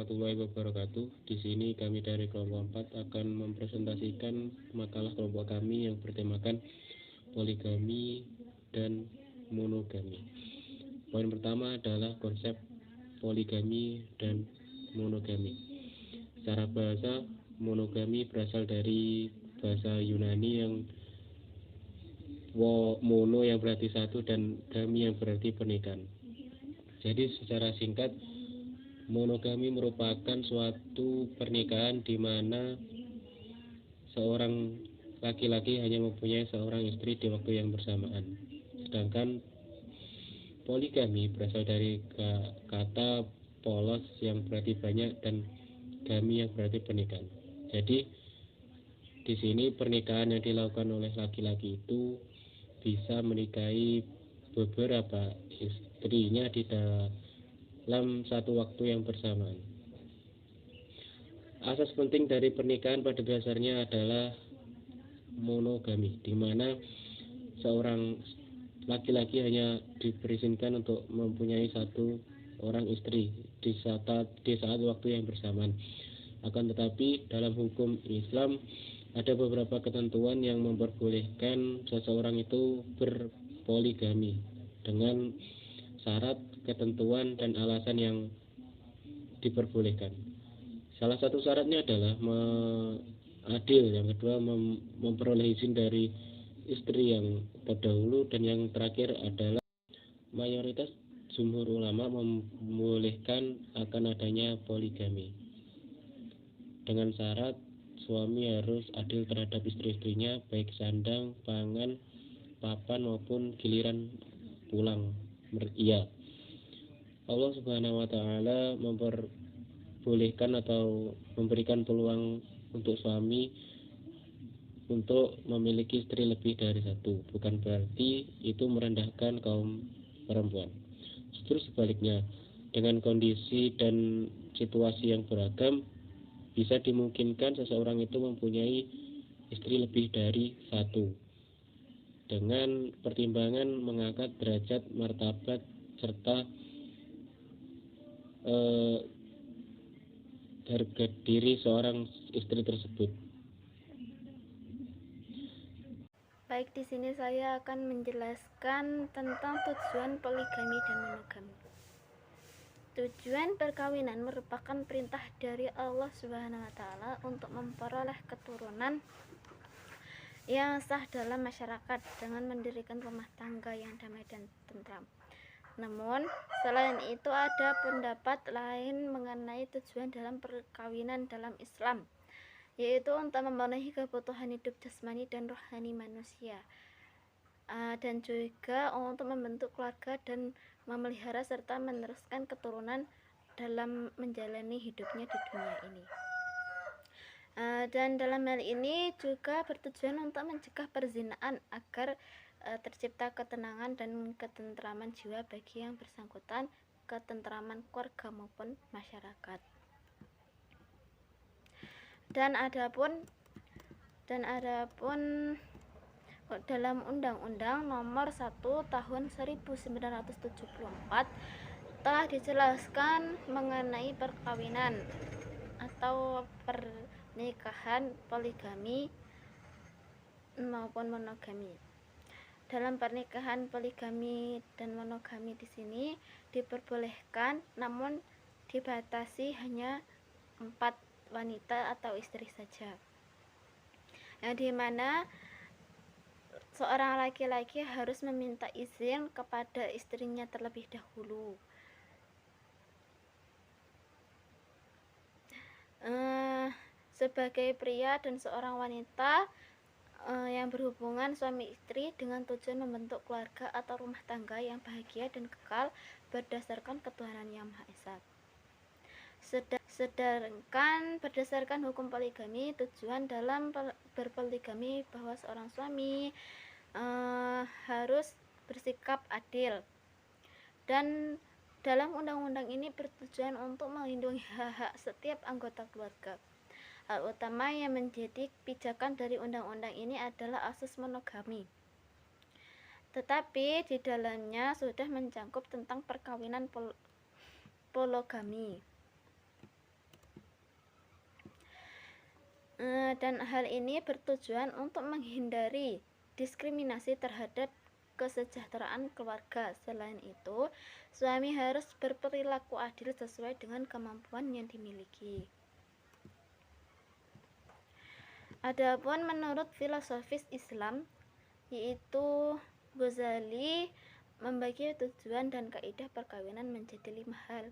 warahmatullahi wabarakatuh. Di sini kami dari kelompok 4 akan mempresentasikan makalah kelompok kami yang bertemakan poligami dan monogami. Poin pertama adalah konsep poligami dan monogami. Secara bahasa, monogami berasal dari bahasa Yunani yang mono yang berarti satu dan gami yang berarti pernikahan. Jadi secara singkat, monogami merupakan suatu pernikahan di mana seorang laki-laki hanya mempunyai seorang istri di waktu yang bersamaan. Sedangkan poligami berasal dari kata polos yang berarti banyak dan gami yang berarti pernikahan. Jadi di sini pernikahan yang dilakukan oleh laki-laki itu bisa menikahi beberapa istrinya di dalam satu waktu yang bersamaan. Asas penting dari pernikahan pada dasarnya adalah monogami, di mana seorang laki-laki hanya diberizinkan untuk mempunyai satu orang istri di saat waktu yang bersamaan. Akan tetapi dalam hukum Islam ada beberapa ketentuan yang memperbolehkan seseorang itu berpoligami dengan syarat, ketentuan, dan alasan yang diperbolehkan. Salah satu syaratnya adalah adil, yang kedua memperoleh izin dari istri yang terdahulu, dan yang terakhir adalah mayoritas jumhur ulama membolehkan akan adanya poligami dengan syarat suami harus adil terhadap istri-istrinya, baik sandang, pangan, papan maupun giliran pulang. Iya, Allah Subhanahu wa taala memperbolehkan atau memberikan peluang untuk suami untuk memiliki istri lebih dari satu. Bukan berarti itu merendahkan kaum perempuan. Justru sebaliknya, dengan kondisi dan situasi yang beragam, bisa dimungkinkan seseorang itu mempunyai istri lebih dari satu dengan pertimbangan mengangkat derajat, martabat, serta harga diri seorang istri tersebut. Baik, di sini saya akan menjelaskan tentang tujuan poligami dan monogami. Tujuan perkawinan merupakan perintah dari Allah Subhanahu wa taala untuk memperoleh keturunan yang sah dalam masyarakat dengan mendirikan rumah tangga yang damai dan tentram. Namun, selain itu ada pendapat lain mengenai tujuan dalam perkawinan dalam Islam, yaitu untuk memenuhi kebutuhan hidup jasmani dan rohani manusia, dan juga untuk membentuk keluarga dan memelihara serta meneruskan keturunan dalam menjalani hidupnya di dunia ini. Dan dalam hal ini juga bertujuan untuk mencegah perzinaan agar tercipta ketenangan dan ketentraman jiwa bagi yang bersangkutan, ketentraman keluarga maupun masyarakat. Dan adapun dalam Undang-Undang Nomor 1 Tahun 1974 telah dijelaskan mengenai perkawinan atau pernikahan poligami maupun monogami. Dalam pernikahan poligami dan monogami di sini diperbolehkan, namun dibatasi hanya 4 wanita atau istri saja, yang dimana seorang laki-laki harus meminta izin kepada istrinya terlebih dahulu. Sebagai pria dan seorang wanita yang berhubungan suami istri dengan tujuan membentuk keluarga atau rumah tangga yang bahagia dan kekal berdasarkan ketuhanan Yang Maha Esa. Sedangkan berdasarkan hukum poligami, tujuan dalam berpoligami bahwa seorang suami harus bersikap adil, dan dalam undang-undang ini bertujuan untuk melindungi hak-hak setiap anggota keluarga. Hal utama yang menjadi pijakan dari undang-undang ini adalah asas monogami, tetapi di dalamnya sudah mencakup tentang perkawinan polygami. Dan hal ini bertujuan untuk menghindari diskriminasi terhadap kesejahteraan keluarga. Selain itu, suami harus berperilaku adil sesuai dengan kemampuan yang dimiliki. Adapun menurut filosofis Islam, yaitu Ghazali membagi tujuan dan kaidah perkawinan menjadi 5 hal.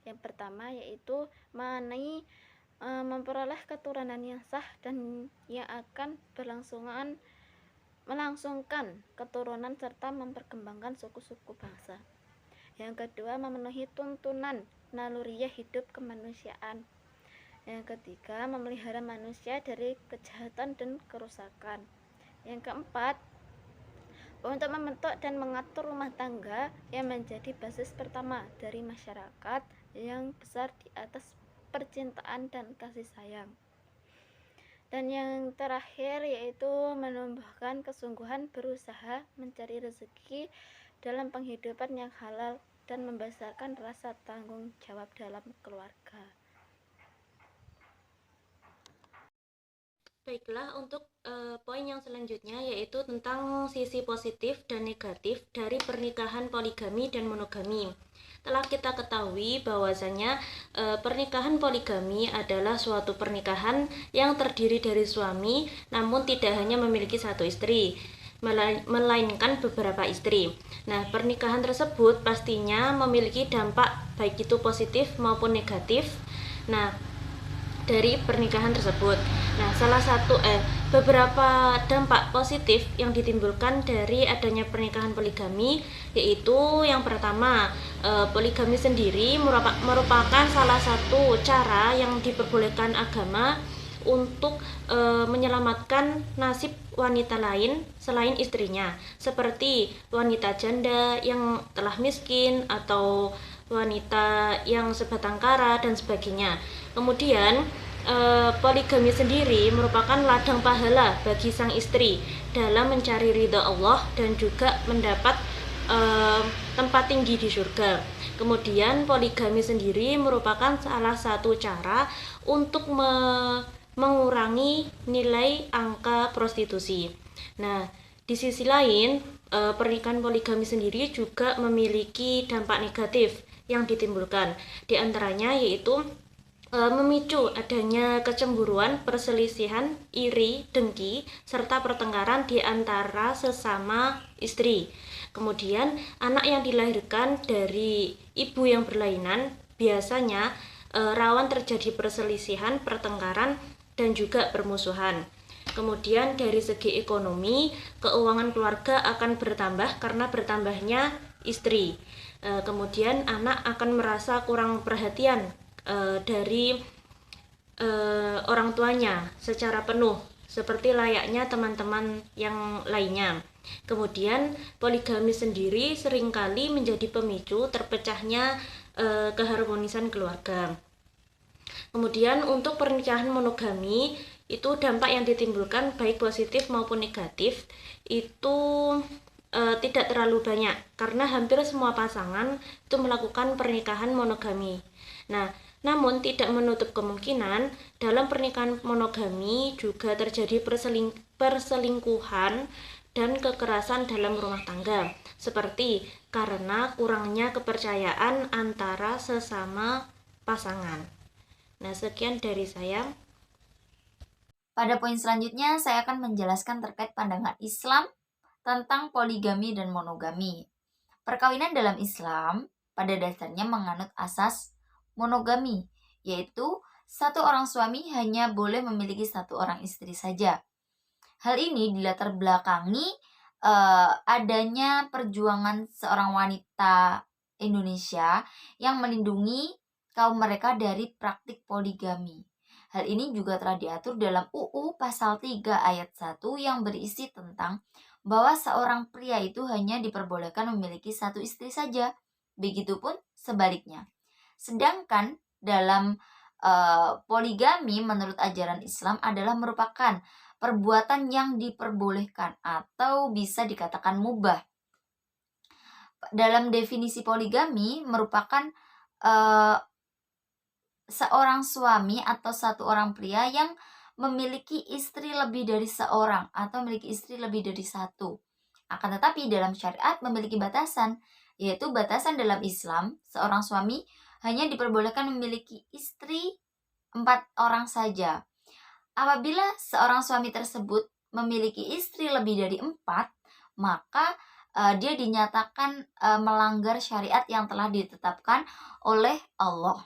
Yang pertama yaitu mengenai memperoleh keturunan yang sah dan yang akan melangsungkan keturunan serta memperkembangkan suku-suku bangsa. Yang kedua, memenuhi tuntunan naluriah hidup kemanusiaan. Yang ketiga, memelihara manusia dari kejahatan dan kerusakan. Yang keempat, untuk membentuk dan mengatur rumah tangga yang menjadi basis pertama dari masyarakat yang besar di atas percintaan dan kasih sayang. Dan yang terakhir yaitu menumbuhkan kesungguhan berusaha mencari rezeki dalam penghidupan yang halal dan membesarkan rasa tanggung jawab dalam keluarga. Baiklah, untuk poin yang selanjutnya yaitu tentang sisi positif dan negatif dari pernikahan poligami dan monogami. Telah kita ketahui bahwasanya pernikahan poligami adalah suatu pernikahan yang terdiri dari suami namun tidak hanya memiliki satu istri, melainkan beberapa istri. Nah, pernikahan tersebut pastinya memiliki dampak baik itu positif maupun negatif. Nah, dari pernikahan tersebut. Nah, beberapa dampak positif yang ditimbulkan dari adanya pernikahan poligami yaitu yang pertama, poligami sendiri merupakan salah satu cara yang diperbolehkan agama untuk menyelamatkan nasib wanita lain selain istrinya, seperti wanita janda yang telah miskin atau wanita yang sebatang kara dan sebagainya. Kemudian poligami sendiri merupakan ladang pahala bagi sang istri dalam mencari ridha Allah dan juga mendapat tempat tinggi di surga. Kemudian poligami sendiri merupakan salah satu cara untuk mengurangi nilai angka prostitusi. Nah, di sisi lain, pernikahan poligami sendiri juga memiliki dampak negatif yang ditimbulkan. Di antaranya yaitu memicu adanya kecemburuan, perselisihan, iri, dengki, serta pertengkaran di antara sesama istri. Kemudian, anak yang dilahirkan dari ibu yang berlainan biasanya rawan terjadi perselisihan, pertengkaran, dan juga permusuhan. Kemudian dari segi ekonomi, keuangan keluarga akan bertambah karena bertambahnya istri. Kemudian anak akan merasa kurang perhatian dari orang tuanya secara penuh, seperti layaknya teman-teman yang lainnya. Kemudian poligami sendiri seringkali menjadi pemicu terpecahnya keharmonisan keluarga. Kemudian untuk pernikahan monogami itu dampak yang ditimbulkan baik positif maupun negatif itu tidak terlalu banyak karena hampir semua pasangan itu melakukan pernikahan monogami. Nah, namun tidak menutup kemungkinan dalam pernikahan monogami juga terjadi perselingkuhan dan kekerasan dalam rumah tangga, seperti karena kurangnya kepercayaan antara sesama pasangan. Nah, sekian dari saya. Pada poin selanjutnya, saya akan menjelaskan terkait pandangan Islam tentang poligami dan monogami. Perkawinan dalam Islam pada dasarnya menganut asas monogami, yaitu satu orang suami hanya boleh memiliki satu orang istri saja. Hal ini dilatar belakangi adanya perjuangan seorang wanita Indonesia yang melindungi kaum mereka dari praktik poligami. Hal ini juga telah diatur dalam UU pasal 3 ayat 1 yang berisi tentang bahwa seorang pria itu hanya diperbolehkan memiliki satu istri saja. Begitupun sebaliknya. Sedangkan dalam poligami menurut ajaran Islam adalah merupakan perbuatan yang diperbolehkan atau bisa dikatakan mubah. Dalam definisi poligami merupakan seorang suami atau satu orang pria yang memiliki istri lebih dari seorang atau memiliki istri lebih dari satu. Akan tetapi dalam syariat memiliki batasan, yaitu batasan dalam Islam, seorang suami hanya diperbolehkan memiliki istri 4 orang saja. Apabila seorang suami tersebut memiliki istri lebih dari 4, maka dia dinyatakan melanggar syariat yang telah ditetapkan oleh Allah.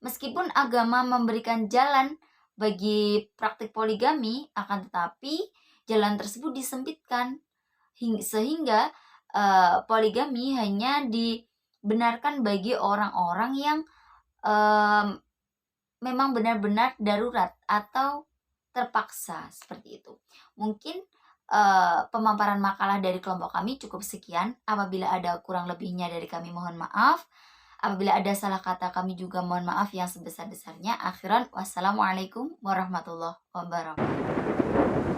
Meskipun agama memberikan jalan bagi praktik poligami, akan tetapi jalan tersebut disempitkan sehingga poligami hanya dibenarkan bagi orang-orang yang memang benar-benar darurat atau terpaksa, seperti itu. Mungkin pemaparan makalah dari kelompok kami cukup sekian. Apabila ada kurang lebihnya dari kami mohon maaf. Apabila ada salah kata kami juga mohon maaf yang sebesar-besarnya. Akhiran, wassalamualaikum warahmatullahi wabarakatuh.